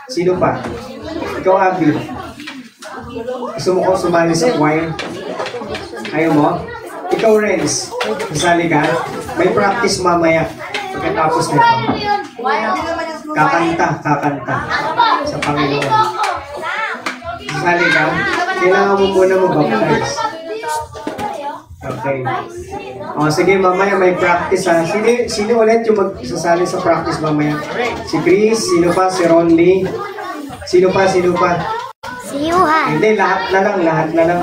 Sino pa? Ikaw, Abby. Gusto mo ko sumali sa choir? Ayaw mo? Ikaw, Renz. Masali ka? May practice mamaya. Pagkatapos nito. Kakanta sa Panginoon. Masali ka? Kailangan mo muna mag-baptize. Okay. O, sige, mamaya may practice ha. Sino ulit yung magsasali sa practice mamaya? Si Chris, sino pa? Si Ron Lee? Sino pa? Si Yuhan. Hindi, lahat na lang.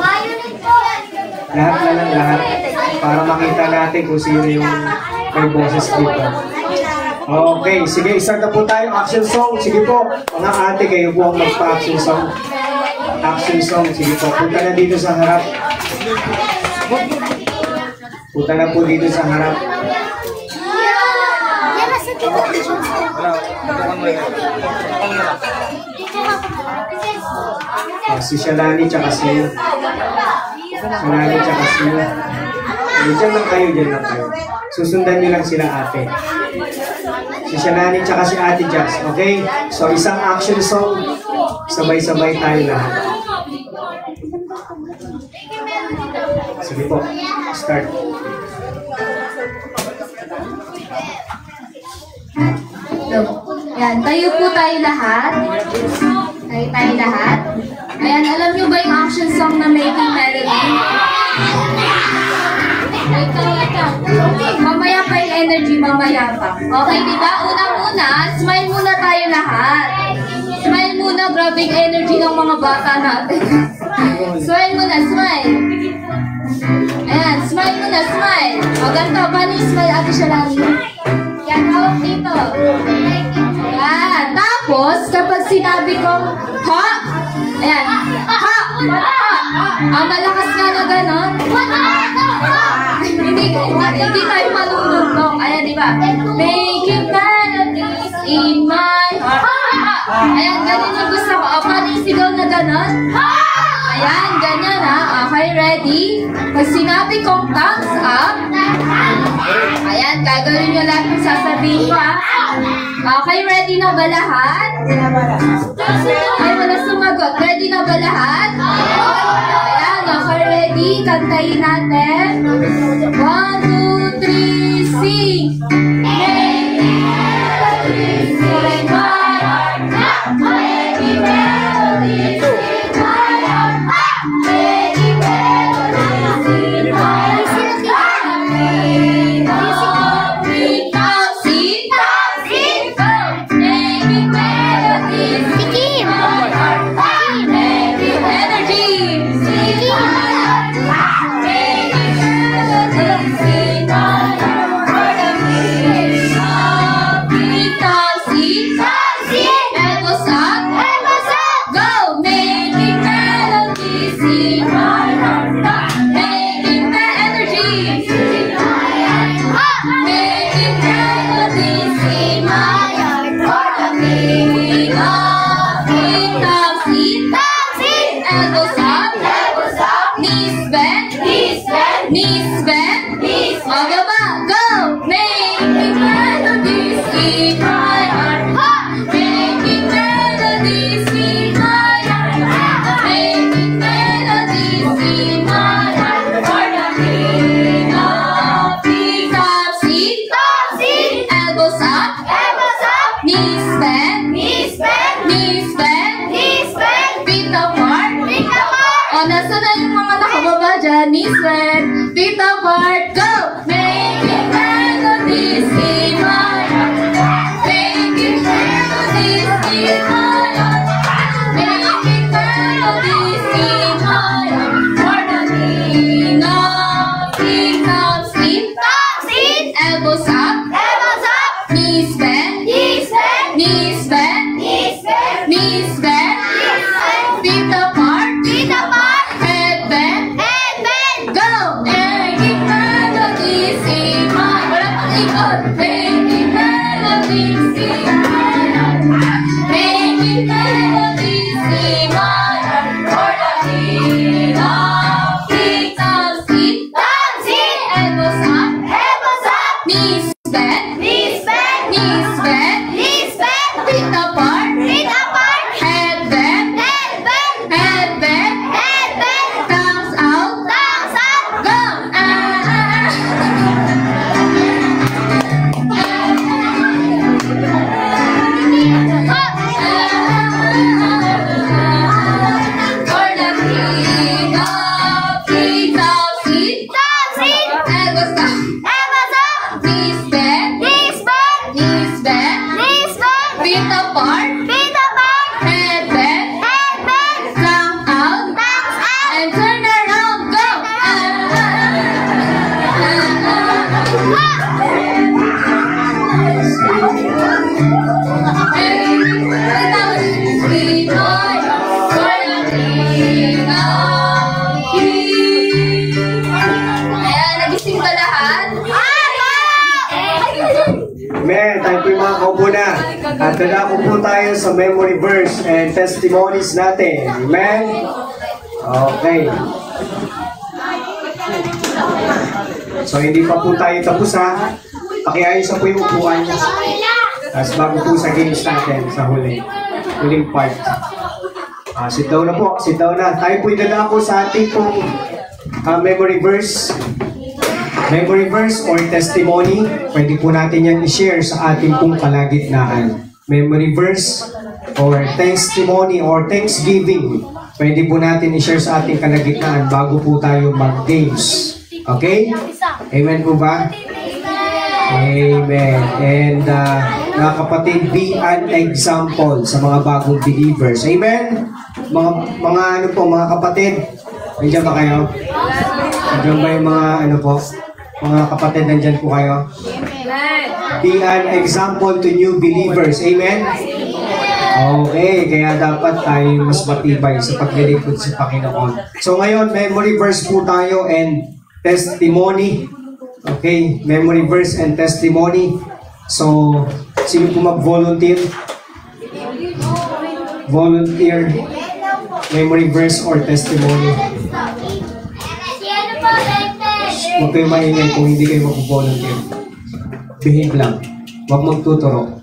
Para makita natin kung sino yung may boses dito. Okay, sige, start na po tayo. Action song. Sige po, mga ate, kayo po ang magpa-action song. Action song. Sige po, punta na dito sa harap. Punta na po dito sa harap. Si Shalani tsaka si Diyan lang kayo. Susundan niyo lang sila ate. Si Shalani tsaka si Ate Jazz. Okay? So isang action song. Sabay-sabay tayo lahat. Sige po. Start. Yan, tayo po tayo lahat. Tayo lahat. Ayan, alam nyo ba yung action song na Making Melody? Mamaya pa yung energy, mamaya pa. Okay, diba? Unang-una, smile muna tayo lahat. Smile muna, grabe yung energy ng mga bata natin. Smile muna, smile. Ayan, smile muna, smile. O, ganito, paano yung smile, Ate Shalani? Yan, hawak dito. Ayan, tapos, kapag sinabi kong, ha! Ayan, ha! Malakas nga na gano'n. Hindi tayo malulunok. Ayan, di ba? Making melodies in my heart. Ayan, ganyan yung gusto ko. Paano yung sigaw na gano'n? Ayan, ganyan ha. Okay, ready? Pag sinabi kong thumbs up, ayan, gagawin nyo lahat yung sasabihin ko ha. Okay, ready na ba lahat? Ay, wala sumagot. Ready na ba lahat? Ayan, okay, ready? Kantayin natin. 1, 2, 3, sing! Making melodies in my heart. Making melodies in my heart. Making melodies in my Knees bend, feet apart, Amen. Tayo po yung mga kaupo na. At dadako po tayo sa memory verse and testimonies natin. Amen. Okay. So hindi pa po tayo tapos ha. Pakiayos po yung upuan. Tapos bago po sa games natin sa huling part. Sit down na po. Sit down na. Tayo po dadako sa ating pong memory verse. Memory verse or testimony, pwede po natin yan i-share sa ating pong kalagitnaan. Memory verse or testimony or thanksgiving, pwede po natin i-share sa ating kalagitnaan bago po tayo mag-games. Okay? Amen po ba? Amen. And mga kapatid, be an example sa mga bagong believers. Amen? Mga ano po, mga kapatid, nandiyan ba kayo? Nandiyan ba yung mga ano po? Mga kapatid, nandyan po kayo. Be an example to new believers. Amen? Okay, kaya dapat tayo mas matibay sa paglilingkod sa Panginoon. So ngayon, memory verse po tayo and testimony. Okay, memory verse and testimony. So, sino po mag-volunteer? Volunteer, memory verse or testimony. Huwag kayo maingay kung hindi kayo mag-volunteer. Behave lang. Huwag magtuturo.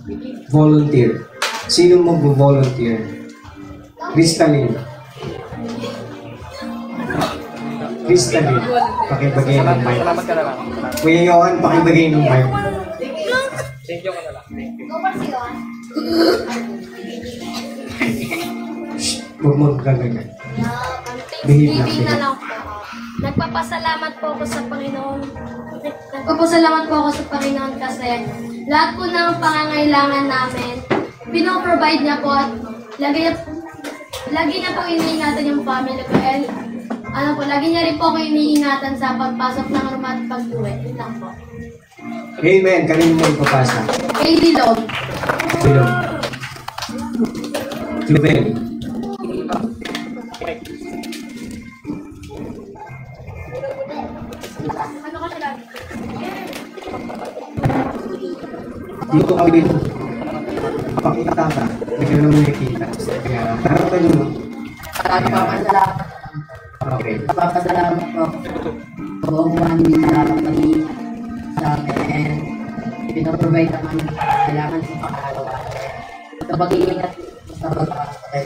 Volunteer. Sino mag-volunteer? Crystalline. Crystalline. Pakibagay ng mic. Kuya Johan, pakibagay ng mic. Huwag magkagagan. Behave lang. Nagpapasalamat po ako sa Panginoon. Nagpapasalamat po ako sa Panginoon kasi lahat po ng pangangailangan namin, pinoprovide niya po at lagi niya po iniingatan yung family ko. And lagi niya rin po ako iniingatan sa pagpasok ng rumah at pag-uwi. Yun lang po. Amen. Kanino mo ipapasa? Kay Dilog. Dilog. Lubel. Dito kami dito. Pakita ka. Hindi ka naman nakikita. Kaya, harap ka dun. Nagpapasalamat. Okay. Nagpapasalamat po. Buong buwan kami sa amin. Pinaprovide naman kailangan sa pangalawa. Sa pag-iingat sa pagpapatay.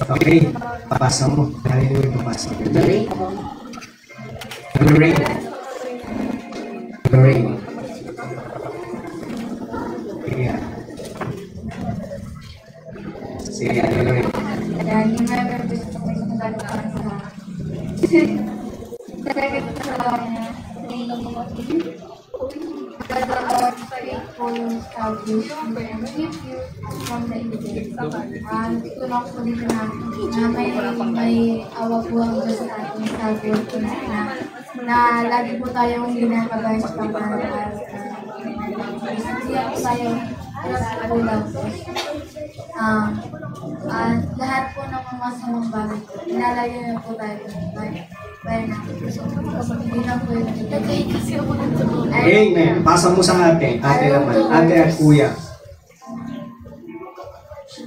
Okay. Papasa mo. Dahil mo yung papasa. Tuloy ako. Lorraine. Lorraine. Sige. Sige, Lorraine. Ayan, yung mga gusto ko yung kagagawa sa talaga sa niya. Kagagawa sa faithful salvation and keep you from the evil. Tulong ko dito na may awa po ang Diyos sa ating salvation na lagi po tayong ginagawa sa pagmamahal. Siya po tayo kulang po. At lahat po ng mga masamang bagay po, inalayo na po tayo. Bayan natin. Hindi na po yun. Amen. Pasa mo sa ate. Ate naman. Ate at kuya.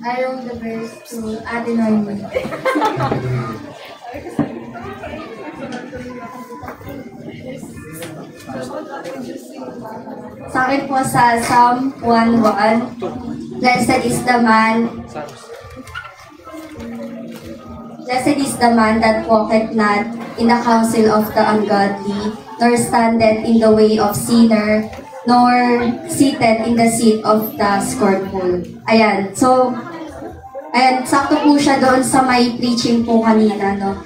I wrote the verse to Ate Noemi. Sa akin po sa Psalm 1:1, Blessed is the man that walketh not in the counsel of the ungodly, nor standeth in the way of sinner, nor seated in the seat of the scornful. Ayan, so, sakto po siya doon sa may preaching po kanina, no?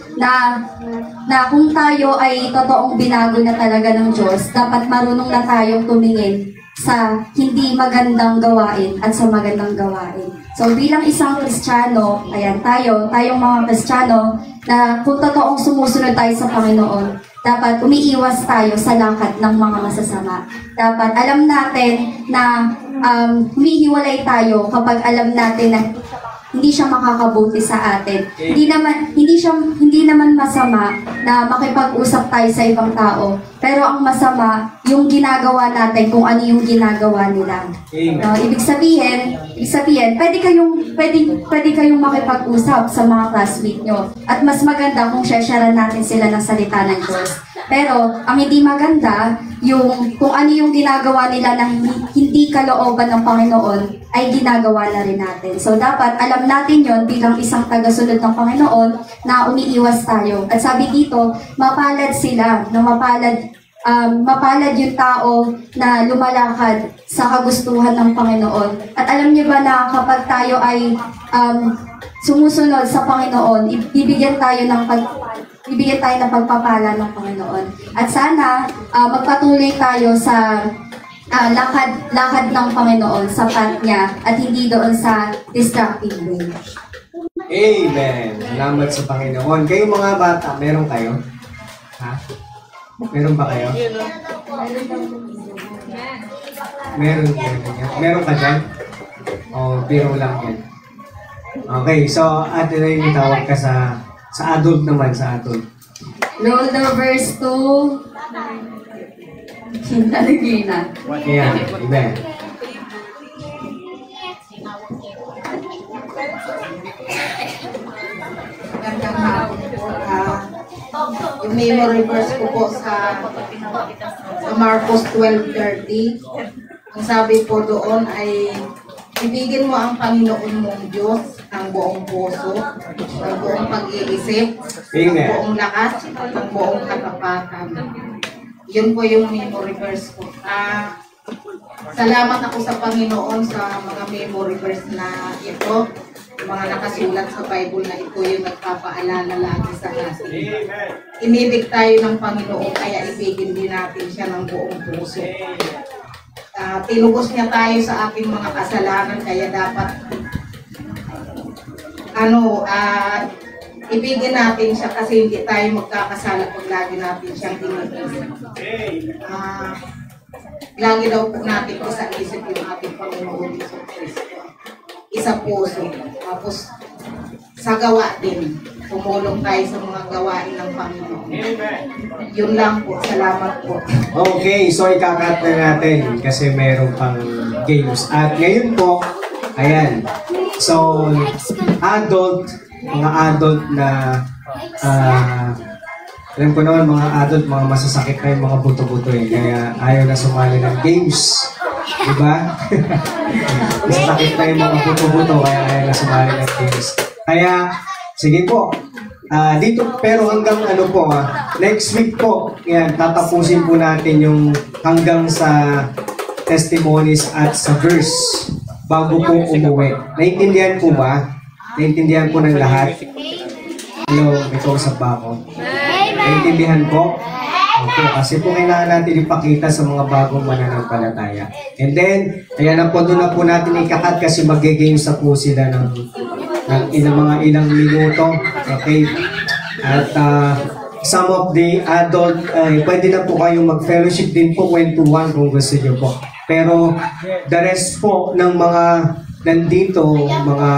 Na kung tayo ay totoong binago na talaga ng Diyos, dapat marunong na tayong tumingin sa hindi magandang gawain at sa magandang gawain. So bilang isang Kristiyano, ayan, tayong mga Kristiyano, na kung totoong sumusunod tayo sa Panginoon, dapat umiiwas tayo sa lakad ng mga masasama. Dapat alam natin na humihiwalay tayo kapag alam natin na hindi siya makakabuti sa atin. Hindi naman masama na makipag-usap tayo sa ibang tao. Pero Pero ang masama, yung ginagawa natin kung ano yung ginagawa nila. Amen. Ibig sabihin, pwede kayong makipag-usap sa mga classmate nyo. At mas maganda kung share natin sila ng salita ng Diyos. Pero, ang hindi maganda, yung kung ano yung ginagawa nila na hindi kalooban ng Panginoon, ay ginagawa na rin natin. So, dapat alam natin yon bilang isang tagasunod ng Panginoon na umiiwas tayo. At sabi dito, mapalad sila, na mapalad yung tao na lumalakad sa kagustuhan ng Panginoon. At alam niyo ba na kapag tayo ay sumusunod sa Panginoon, bibigyan tayo ng pagpapala ng Panginoon. At sana magpatuloy tayo sa lakad ng Panginoon sa path niya at hindi doon sa destructive way. Amen. Salamat sa Panginoon. Kayong mga bata, meron kayo? Ha? Meron ba kayo? Meron ka dyan? O, biro lang yan. Okay, so ate na yung tawag ka sa adult naman, sa adult. Roll the verse 2. Hinalagay na. Ayan, amen. Magandang hapon po. Yung memory verse ko po sa Marcos 12:30. Ang sabi po doon ay, ibigin mo ang Panginoon mong Diyos ng buong puso, ng buong pag-iisip, ng buong lakas, at ng buong katapatan. Yun po yung memory verse ko. Salamat ako sa Panginoon sa mga memory verse na ito. Yung mga nakasulat sa Bible na ito yung nagpapaalala lagi sa atin. Inibig tayo ng Panginoon, kaya ibigin din natin siya ng buong puso. Tinubos niya tayo sa ating mga kasalanan, kaya dapat ibigin natin siya kasi hindi tayo magkakasala pag lagi natin siyang iniisip. Lagi daw po natin ko sa isip yung ating Panginoon Hesus Kristo. Isa puso. Tapos sa gawa din, tumulong tayo sa mga gawain ng Panginoon. Yun lang po. Salamat po. Okay, so ikakat na natin kasi meron pang games. At ngayon po, ayan. So, mga adult na alam ko naman mga adult, mga masasakit na yung mga buto-buto eh. Kaya ayaw na sumali ng games. Diba? Masasakit na yung mga buto-buto kaya ayaw na sumali ng games. Kaya, sige po. Dito, pero hanggang next week po, yan, tatapusin po natin yung hanggang sa testimonies at sa verse bago po umuwi. Naintindihan po ba? Naintindihan po ng lahat? Hello, may kausap ba ako? Naintindihan po? Okay, kasi po kailangan natin ipakita sa mga bagong mananampalataya. And then, kaya na po doon na po natin ikakat kasi mag-games na po sila ng mga ilang minuto. Okay? At some of the adult, pwede na po kayong mag-fellowship din po, kwentuhan kung gusto nyo po. Pero the rest po ng mga nandito, mga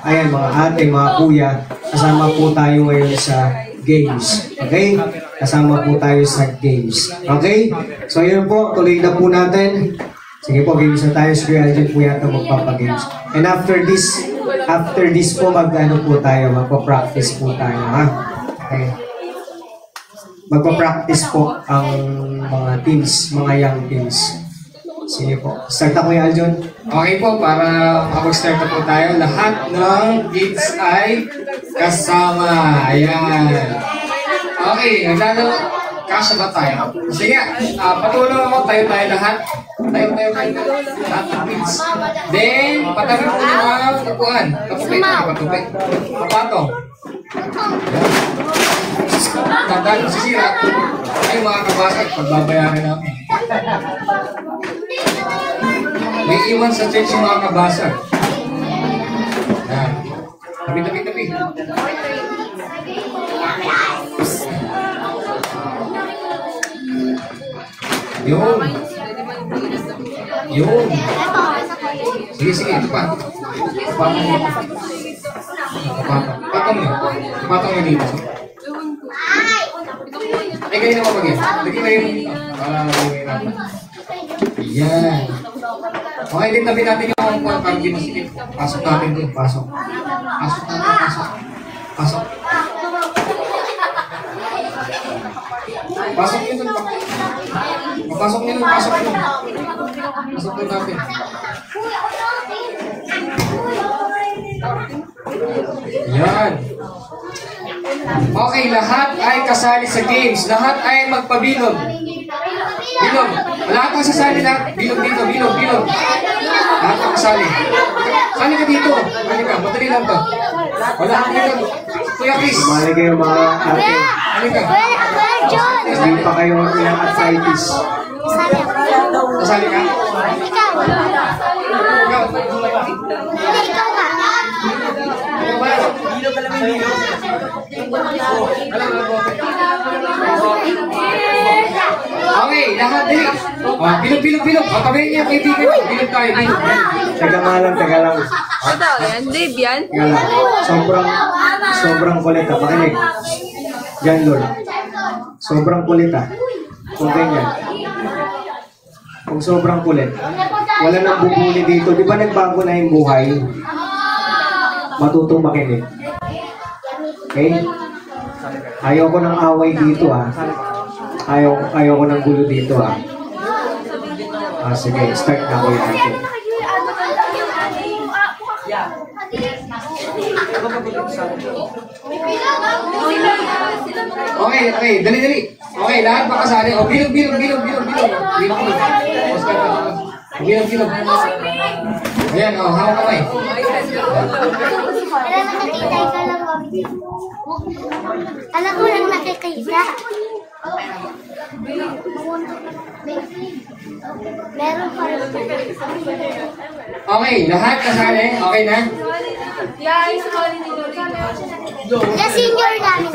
ate, mga kuya, kasama po tayo ngayon sa games. Okay? Kasama po tayo sa games. Okay? So yun po, tuloy na po natin. Sige po, games na tayo. Si Kuya Alvin po yata magpapagames. And after this po, magpa-practice po tayo, ha? Okay. Magpa-practice po ang mga teams, mga young teams. Sige po. Start na Kuya Aljon. Okay po, para makapag-start na po tayo. Lahat ng kids ay kasama. Ayan. Okay, kasya ba tayo? Sige, patulong ako. Tayo lahat. Tayo. Lahat ng kids. Then, patagal po yung mga upuan. Patupi. Papatong. Tandaan, sisira. Ay, mga kabasag, pagbabayaran namin. May iwan sa church yung mga kabasag. Yan. Tabi. Yun. Sige, ito pa. Patong mo dito. Eh, kayo naman mag-in. Lagi kayo. Ayan. Okay, din tabi natin yung mga parang di masikip. Pasok natin dun. Pasok. Pasok natin. Pasok. Pasok. Pasok nyo dun. Pasok nyo dun. Pasok nyo dun. Pasok dun natin. Yan. Okay, lahat ay kasali sa games. Lahat ay magpabilog. Bilog. Lahat ang sasali na. Bilog dito, bilog, bilog. Lahat ang kasali. Sali ka dito. Sali ka, madali lang to. Wala kang dito. Kuya Chris. Sumali kayo mga ate. Sali ka. Hindi pa kayo ilang arthritis. Kasali ka? Ikaw. Okay, lahat din. Bilog, bilog, bilog. Patabayin niya, kaibigan. Bilog tayo, bilog. Taga nga lang, taga lang. Ito, yan. Dave yan. Taga lang. Sobrang kulit ha. Pakinig. Diyan, Lord. Sobrang kulit ha. Kung ganyan. Kung sobrang kulit. Wala nang bubuli dito. Di ba nagbago na yung buhay? Matutong makinig. Okay? Ayaw ko ng away dito ha. Ayaw ko ng gulo dito ha. Sige, start na ko yan. Okay, dali, dali. Okay, lahat ba kasali? O, bilog, bilog, bilog, bilog, bilog. Bilog, bilog. Bilog, bilog. Ayan, hawak kamay. Alam ko lang nakikita. Meron pa rin. Okay, lahat kasali. Okay na? Na senior namin.